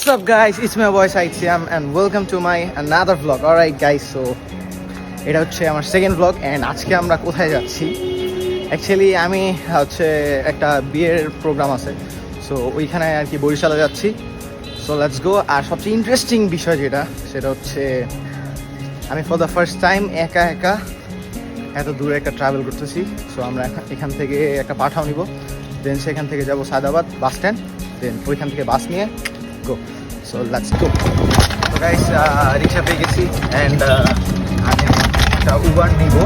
What's up guys, it's my boy Said Siam and welcome to my another vlog. Alright guys, so এটা হচ্ছে আমার second vlog and আজকে আমরা কোথায় যাচ্ছি? অ্যাকচুয়ালি আমি হচ্ছে একটা বিয়ের প্রোগ্রাম আছে, সো ওইখানে আর কি বরিশালে যাচ্ছি। So let's go. আর সবচেয়ে ইন্টারেস্টিং বিষয় যেটা সেটা হচ্ছে আমি ফর দ্য ফার্স্ট টাইম একা একা এত দূরে একটা ট্রাভেল করতেছি। সো আমরা এখান থেকে একটা পাঠাও নিব, দেন সেখান থেকে যাব সায়দাবাদ বাস স্ট্যান্ড, দেন ওইখান থেকে বাস নিয়ে গো। So let's go. তো গাইস রিক্সা পেয়ে গেছি অ্যান্ড আমি একটা উবার নিব।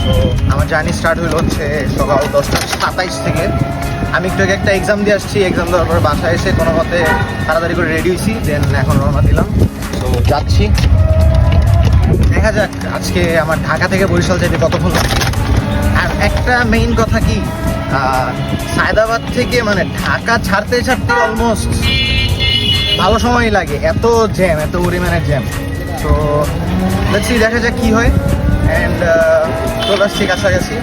সো আমার জার্নি স্টার্ট হলো হচ্ছে সকাল 10:27 থেকে। আমি একটু আগে একটা এক্সাম দিয়ে আসছি, এক্সাম দেওয়ার পর বাসায় এসে কোনো মতে তাড়াতাড়ি করে রেডি হয়েছি, দেন এখন রওনা দিলাম। সো যাচ্ছি, দেখা যাক আজকে আমার ঢাকা থেকে বরিশাল যেতে কতক্ষণ লাগে। আর একটা মেইন কথা কি, সায়দাবাদ থেকে মানে ঢাকা ছাড়তে ছাড়তে অলমোস্ট ভালো সময় লাগে, এত জ্যাম, এত পরিমাণের জ্যাম। তো দেখছি দেখা যাক কী হয়। অ্যান্ড চলে আসছি কাছাকাছি,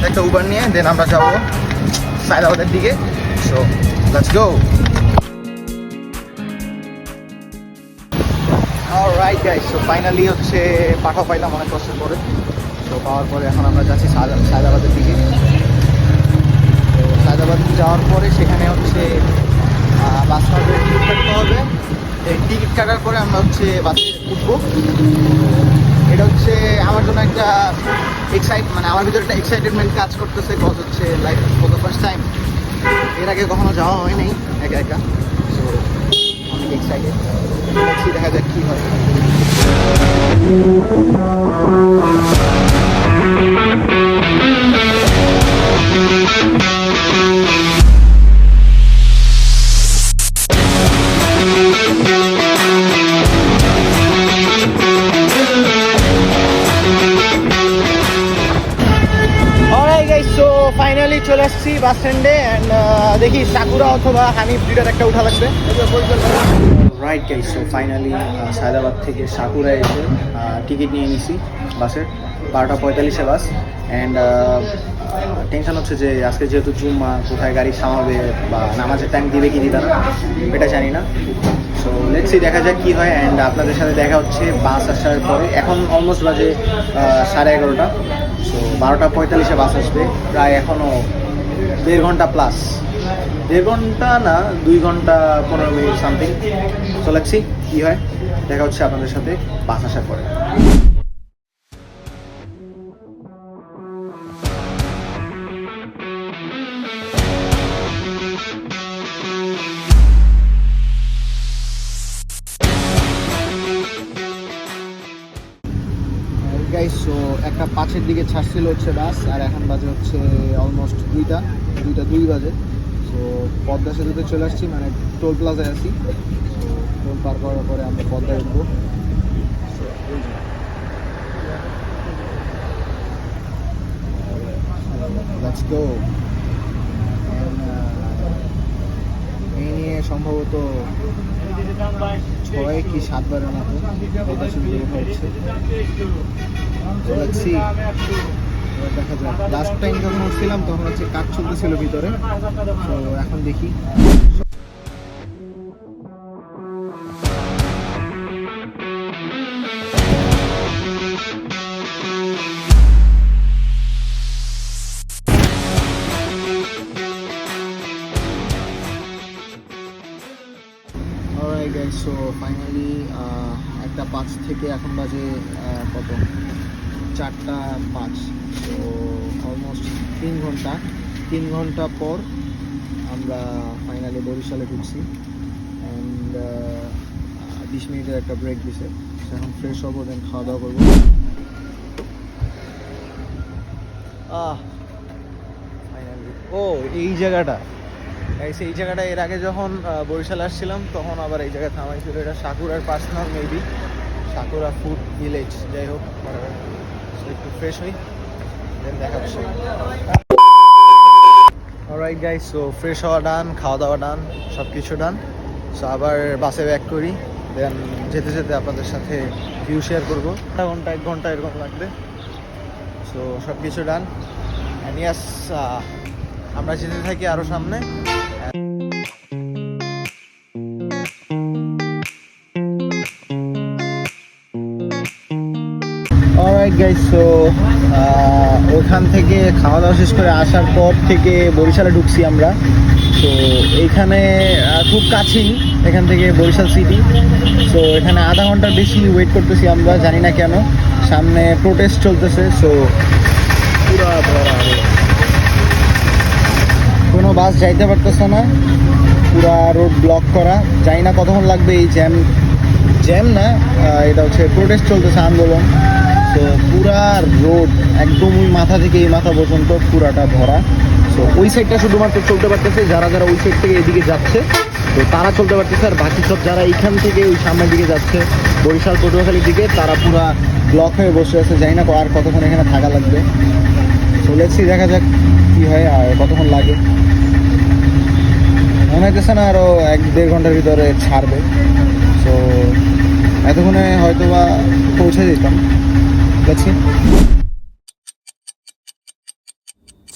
একটা উবার নিয়ে দেন আমরা যাবো সায়দাবাদের দিকে। So let's go. Alright guys, so finally হচ্ছে পাঠাও পাইলাম অনেক কষ্টের পরে। তো পাওয়ার পরে এখন আমরা যাচ্ছি সায়দাবাদের দিকে। তো সায়দাবাদ যাওয়ার পরে সেখানে হচ্ছে বাস স্ট্যান্ডে টিকিট কাটতে হবে। এই টিকিট কাটার পরে আমরা হচ্ছে বাসে উঠবো। এটা হচ্ছে আমার জন্য একটা মানে আমার ভিতরে একটা এক্সাইটেডমেন্ট কাজ করতেছে, কজ হচ্ছে life for the first time. এর আগে কখনো যাওয়া হয় নাই একা একা। সো অনেক এক্সাইটেড, দেখছি দেখা যাক কী হয়। ফাইনালি চলে আসছি বাস স্ট্যান্ডে অ্যান্ড দেখি সাকুরা অথবা হানিফ দুইটার একটা উঠা লাগবে। Right guys, so finally Sayedabad থেকে সাকুরা এসে টিকিট নিয়ে নিছি বাসের, 12:45 বাস। অ্যান্ড টেনশন হচ্ছে যে আজকে যেহেতু জুম্মা, কোথায় গাড়ি থামাবে বা নামাজের টাইম দিবে কি দিবে না এটা জানি না। সো লেটস সি, দেখা যাক কী হয়। অ্যান্ড আপনাদের সাথে দেখা হচ্ছে বাস আসার পরে। এখন অলমোস্ট বাজে 11:30। সো 12:45 বাস আসবে, প্রায় এখনও 1.5 ঘন্টা প্লাস, 1.5 ঘন্টা না 2 ঘন্টা 15 minute something. So let's see কী হয়, দেখা হচ্ছে আপনাদের সাথে বাস আসার পরে। গাইস, সো 1:05 দিকে ছাড়ছিল হচ্ছে বাস, আর এখন বাজে হচ্ছে অলমোস্ট 2:02 বাজে। সো পদ্মা সেতুতে চলে আসছি, মানে টোল প্লাজায় আছি। টোল পার করার পরে আমরা পদ্মায় উঠবো। Let's go. এই নিয়ে সম্ভবত 6 কি 7 বারের মতো পদ্মা সেতুতে ওঠা হচ্ছে। দেখা যায়, লাস্ট টাইম যখন উঠছিলাম তখন হচ্ছে কাজ চলতেছিল ভিতরে। তো এখন দেখি। অলরাইট গাইস, সো ফাইনালি 1:05 থেকে এখন বাজে কত, 4:05। তো অলমোস্ট 3 ঘন্টা পর আমরা ফাইনালি বরিশালে ঢুকছি। অ্যান্ড 20 মিনিটের একটা ব্রেক দিছে। এখন ফ্রেশ হবো, দেন খাওয়া দাওয়া করবো। ফাইনালি এই জায়গাটা, এই জায়গাটা এর আগে যখন বরিশালে আসছিলাম তখন আবার এই জায়গায় থামাইছিল। এটা সাকুরার personal maybe, Sakura food village, যাই হোক। একটু ফ্রেশ হই, দেন দেখা হচ্ছে। অলরাইট গাইস, সো ফ্রেশ হওয়া ডান, খাওয়া দাওয়া ডান, সব কিছু ডান। সো আবার বাসে ব্যাক করি, দেন যেতে যেতে আপনাদের সাথে ভিউ শেয়ার করবো। 1 ঘন্টা এরকম লাগবে। সো সব কিছু ডান অ্যান্ড ইয়াস, আমরা যেতে থাকি আরও সামনে। অলরাইট গাইস, সো ওইখান থেকে খাওয়া দাওয়া শেষ করে আসার পর থেকে বরিশালে ঢুকছি আমরা। তো এইখানে খুব কাছেই এখান থেকে বরিশাল সিটি। সো এখানে আধা ঘন্টার বেশি ওয়েট করতেছি আমরা, জানি না কেন। সামনে প্রোটেস্ট চলতেছে, সো পুরা ভরা, কোনো বাস যাইতে পারতেছে না, পুরা রোড ব্লক করা। জানি না কতক্ষণ লাগবে এই জ্যাম না, এটা হচ্ছে প্রোটেস্ট চলতেছে, আন্দোলন। তো পুরা রোড একদম ওই মাথা থেকে এই মাথা পর্যন্ত পুরাটা ভরা। তো ওই সাইডটা শুধুমাত্র চলতে পারতেছে যারা যারা ওই সাইড থেকে এদিকে যাচ্ছে, তো তারা চলতে পারতেছে। আর বাকি সব যারা এইখান থেকে ওই সামনের দিকে যাচ্ছে বরিশাল পটুয়াখালীর দিকে, তারা পুরা ব্লক হয়ে বসে আছে। জানি না আর কতক্ষণ এখানে থাকা লাগবে। চলেছি, দেখা যাক কী হয় আর কতক্ষণ লাগে। মনে হইতেছে না আরও 1-1.5 ঘন্টার ভিতরে ছাড়বে। তো এতক্ষণে হয়তো বা পৌঁছে যেতাম। দেখছি,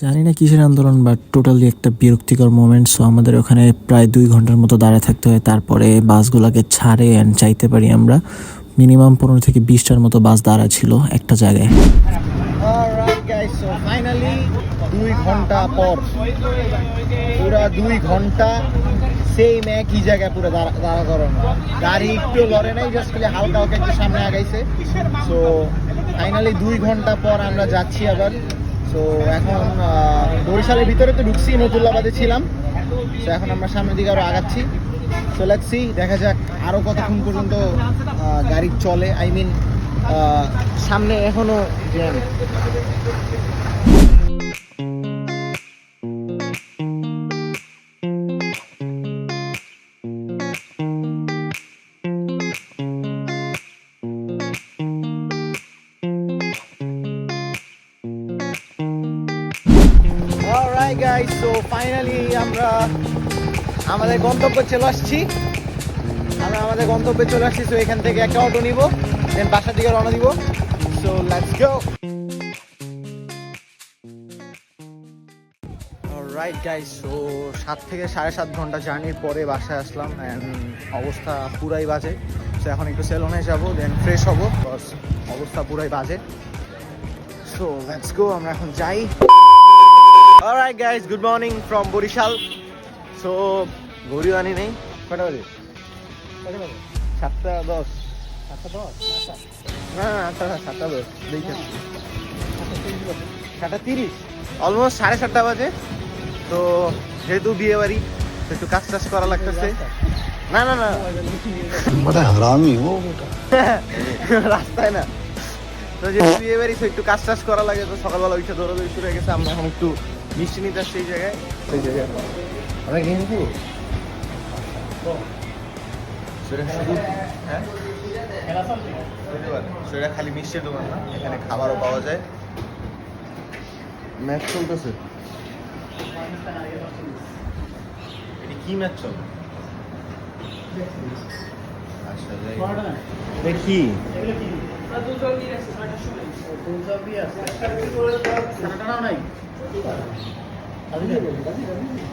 জানি না কিসের আন্দোলন, বাট টোটালি একটা বিরক্তিকর মোমেন্ট। সো আমাদের ওখানে প্রায় 2 ঘন্টার মতো দাঁড়ায় থাকতে হয়, তারপরে বাসগুলোকে ছাড়ে অ্যান্ড চাইতে পারি আমরা। মিনিমাম 15 থেকে 20টার মতো বাস দাঁড়া ছিল একটা জায়গায়। অলরাইট গাইস, সো ফাইনালি 2 ঘন্টা পর, পুরা 2 ঘন্টা সেম একই জায়গায় পুরো দাঁড়া করানো। গাড়ি একটু লড়ে নাই, জাস্ট খালি হালকা হালকা একটু সামনে আগাইছে। সো ফাইনালি 2 ঘন্টা পর আমরা যাচ্ছি আবার। সো এখন বরিশালের ভিতরে তো ঢুকছি, নতুল্লাবাদে ছিলাম। সো এখন আমরা সামনের দিকে আরও আগাচ্ছি। সো লেটস সি, দেখা যাক আরও কতক্ষণ পর্যন্ত গাড়ি চলে। আই মিন সামনে এখনো jam. Alright guys, so finally আমরা আমাদের গন্তব্যে চলে আসছি। সো এখান থেকে একটা অটো নিব, দেন বাসার দিকে রওনা দিব। So let's go. Alright guys, so 7 থেকে 7.5 ঘন্টা জার্নির পরে বাসায় আসলাম অ্যান্ড অবস্থা পুরাই বাজে। সো এখন একটু সেলুনে যাব, দেন ফ্রেশ হব, বিকজ অবস্থা পুরাই বাজে। সো লেটস গো, আমরা এখন যাই। Alright guys, good morning from Barishal. So ঘড়িও আনি নেই, কটা বাজে? 7:10। না 7:10 দেখে 7:30, অলমোস্ট 7:30 বাজে। তো যেহেতু বিয়ে বাড়ি, একটু কাজ টাজ করা লাগতেছে। না না না, হারামি ও রাস্তায় না। তো যেহেতু বিয়ে বাড়ি, একটু কাজ টাজ করা লাগে। তো সকালবেলা উঠে দৌড়াদৌড়ি শুরু হয়ে গেছে। আমরা এখন একটু মিষ্টি নিতে আসছি এই জায়গায়। আমরা কিনে নিতে সেটা খালি মিষ্টির দোকান না, এখানে খাবারও পাওয়া যায়। ম্যাচ চলতেছে, এটা কি ম্যাচ চলে? আচ্ছা দেখি,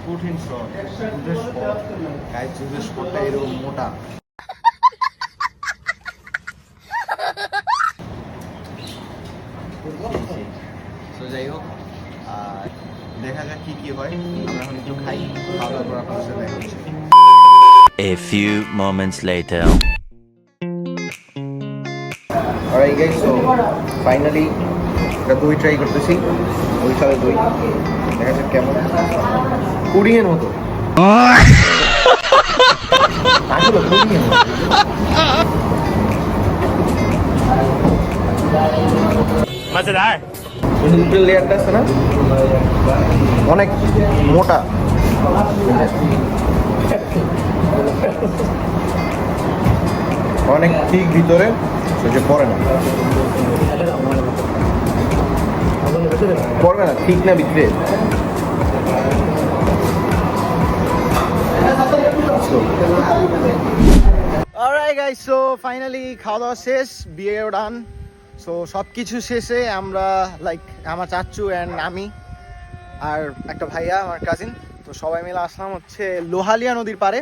কঠিন শট, দুধের শটটা এরকম মোটা। তো যাই হোক, দেখা যাক কি হয়। আমরা এখন একটু খাই, খাওয়া দাওয়ার পর আপনার সাথে দেখা হচ্ছে। A few moments later. Alright guys, so finally একটা দই ট্রাই করতেছি। বরিশালের দই, দেখা যাক কেমন। পুডিং এর মতো, আসলে পুডিং এর মতো। মজাদার। উপরের লেয়ারটা আছে না, অনেক মোটা। অনেক ঠিক ভিতরে, যে পড়ে না, পড়বে না, ঠিক না ভিতরে। অলরাইট গাইস, সো ফাইনালি খাওয়া দাওয়া শেষ, বিয়েও ডান। সো সব কিছু শেষে আমরা লাইক আমার চাচ্চু অ্যান্ড আমি আর একটা ভাইয়া, আমার কাজিন, তো সবাই মিলে আসলাম হচ্ছে লোহালিয়া নদীর পাড়ে।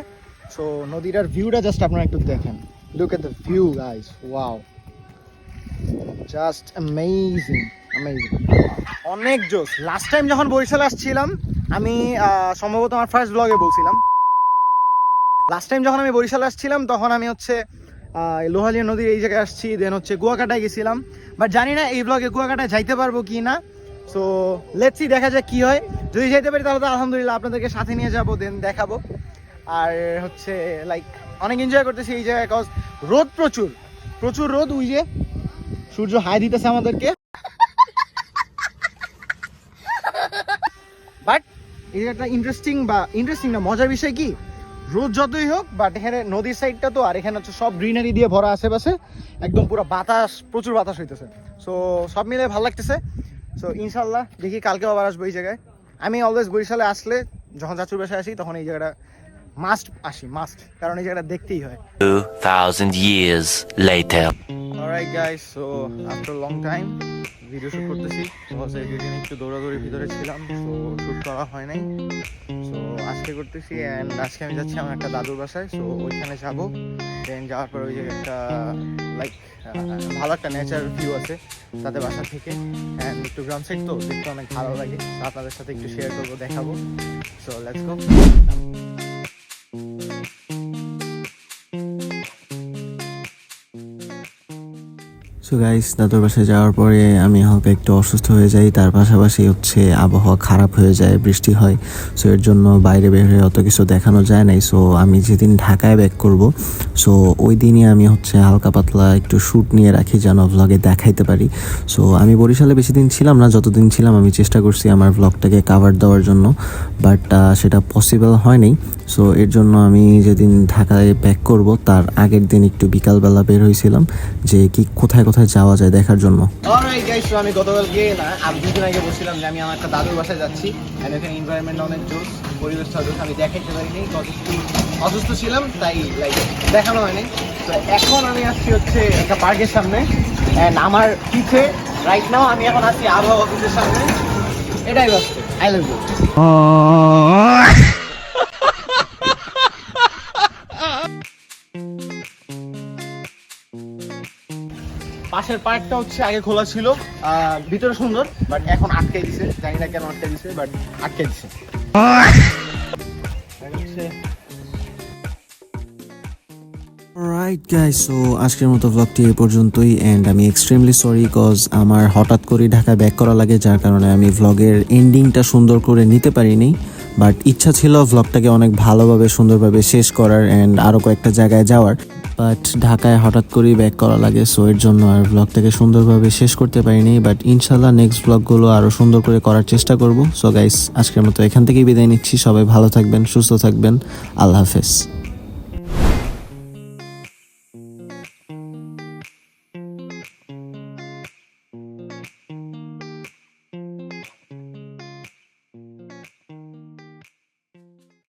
সো নদীটার ভিউটা জাস্ট আপনারা একটু দেখেন। Look at the view guys, wow, just amazing amazing, অনেক জোস। লাস্ট টাইম যখন বরিশালে আসছিলাম আমি সম্ভবত আমার ফার্স্ট ব্লগে বলছিলাম, লাস্ট টাইম যখন আমি বরিশালে আসছিলাম তখন আমি হচ্ছে লোহালিয়া নদীর এই জায়গায় আসছি, দেন হচ্ছে কুয়াকাটায় গেছিলাম, বাট জানি না এই ব্লগে কুয়াকাটায় যাইতে পারবো কি না। সো লেটস সি, দেখা যাক কি হয়। যদি যাইতে পারি তাহলে তো আলহামদুলিল্লাহ আপনাদেরকে সাথে নিয়ে যাবো, দেন দেখাবো। আর হচ্ছে লাইক অনেক এনজয় করতেছি এই জায়গায়, কজ রোদ প্রচুর প্রচুর রোদ, ওই যে সূর্য হাই দিতেছে আমাদেরকে। বাট এই একটা ইন্টারেস্টিং না মজার বিষয় কি, রোদ যতই হোক বাট এখানে নদীর সাইডটা তো, আর এখানে হচ্ছে সব গ্রিনারি দিয়ে ভরা আশেপাশে, একদম পুরো বাতাস, প্রচুর বাতাস হইতেছে। সো সব মিলে ভালো লাগতেছে। সো ইনশাল্লাহ দেখি কালকেও আবার আসবো এই জায়গায়। আমি অলওয়েজ বরিশালে আসলে যখন চাচুর বাসায় আসি তখন এই জায়গাটা মাস্ট, কারণ এই জায়গাটা দেখতেই হয়। 2000 years later. Alright guys, so after long time video shoot করতেছি। হচ্ছে দুদিন একটু দৌড়াদৌড়ির ভিতরে ছিলাম, সো শুট করা হয় নাই। সো আজকে করতেছি, অ্যান্ড আজকে আমি যাচ্ছি আমার একটা দাদুর বাসায়। সো ওইখানে যাবো, দেন যাওয়ার পর ওই জায়গায় একটা লাইক ভালো একটা নেচার ভিউ আছে তাদের বাসা থেকে, অ্যান্ড একটু গ্রাম সাইড তো দেখতে অনেক ভালো লাগে। তো আপনাদের সাথে একটু শেয়ার করবো, দেখাবো। So let's go. So guys, দাদুর বাসায় যাওয়ার পরে আমি হালকা একটু অসুস্থ হয়ে যাই, তার পাশাপাশি হচ্ছে আবহাওয়া খারাপ হয়ে যায়, বৃষ্টি হয়। সো এর জন্য বাইরে বের হয়ে অত কিছু দেখানো যায় নাই। সো আমি যেদিন ঢাকায় ব্যাক করব, সো ওই দিনই আমি হচ্ছে হালকা পাতলা একটু শ্যুট নিয়ে রাখি যেন ভ্লগে দেখাইতে পারি। সো আমি বরিশালে বেশি দিন ছিলাম না, যতদিন ছিলাম আমি চেষ্টা করছি আমার ভ্লগটাকে কাভার দেওয়ার জন্য, বাট সেটা পসিবল হয়নি। সো এর জন্য আমি যেদিন ঢাকায় ব্যাক করব তার আগের দিন একটু বিকালবেলা বের হয়েছিলাম যে কি কোথায় কোথায় যাওয়া যায় দেখার জন্য। অলরাইট গাইস, তো আমি গতকালকে না আমি দুদিন আগে বলছিলাম যে আমি আমার একটা দাদুর বাসায় যাচ্ছি, আর এখানে এনভায়রনমেন্ট অনেক জোস, পরিবেশটা জোস। আমি দেখাইতে পারিনি, অসুস্থ ছিলাম তাই লাইক দেখানো হয়নি। তো এখন আমি আসছি হচ্ছে একটা পার্কের সামনে, অ্যান্ড আমার পিছে রাইট নাও আমি এখন আছি আবহাওয়া অফিসের সামনে। এটাই বাস্তব। I love you. পাশের পার্কটা হচ্ছে আগে খোলা ছিল, ভিতরে সুন্দর, বাট এখন আটকে দিছে, জানি না কেন আটকে দিছে, বাট আটকে দিছে। রাইট গাইস, সো আজকের মতো ভ্লগটি এই পর্যন্তই, অ্যান্ড আমি এক্সট্রিমলি সরি কজ আমার হঠাৎ করে ঢাকা ব্যাক করা লাগে, যার কারণে আমি ভ্লগের এন্ডিংটা সুন্দর করে নিতে পারিনি। বাট ইচ্ছা ছিল ভ্লগটাকে অনেক ভালোভাবে সুন্দরভাবে শেষ করার অ্যান্ড আরও কয়েকটা জায়গায় যাওয়ার, বাট ঢাকায় হঠাৎ করেই ব্যাক করা লাগে। সো এর জন্য আর ভ্লগটাকে সুন্দরভাবে শেষ করতে পারিনি, বাট ইনশাল্লাহ নেক্সট ভ্লগগুলো আরও সুন্দর করে করার চেষ্টা করব। সো গাইস, আজকের মতো এখান থেকেই বিদায় নিচ্ছি। সবাই ভালো থাকবেন, সুস্থ থাকবেন। আল্লাহ হাফেজ।